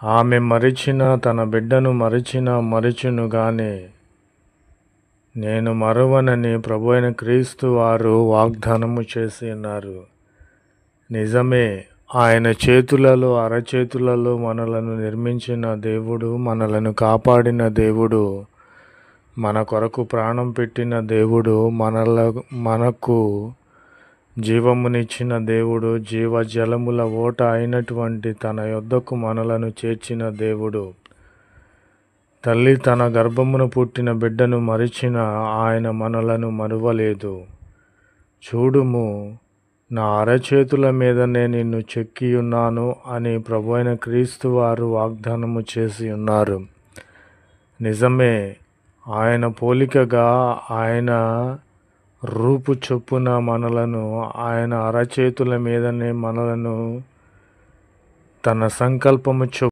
ఆమె మరిచిన తన బిడ్డను మరచును గాని నేను మరువనని ప్రభువైన క్రీస్తు వారు వాగ్దానము చేసి ఉన్నారు. నిజమే, ఆయన చేతులలో అరచేతులలో మనలను నిర్మించిన దేవుడు, మనలను కాపాడిన దేవుడు, మన కొరకు ప్రాణం పెట్టిన దేవుడు, మనకు జీవమునిచ్చిన దేవుడు, జీవజలముల ఓట అయినటువంటి తన యొద్దకు మనలను చేర్చిన దేవుడు. తల్లి తన గర్భమును పుట్టిన బిడ్డను మరిచిన ఆయన మనలను మరువలేదు. చూడుము, నా అరచేతుల మీదనే నిన్ను చెక్కియున్నాను అని ప్రభువైన క్రీస్తు వారు వాగ్దానము చేసి ఉన్నారు. నిజమే, ఆయన పోలికగా, ఆయన రూపు చొప్పున మనలను, ఆయన అరచేతుల మీదనే మనలను తన సంకల్పము చొప్పున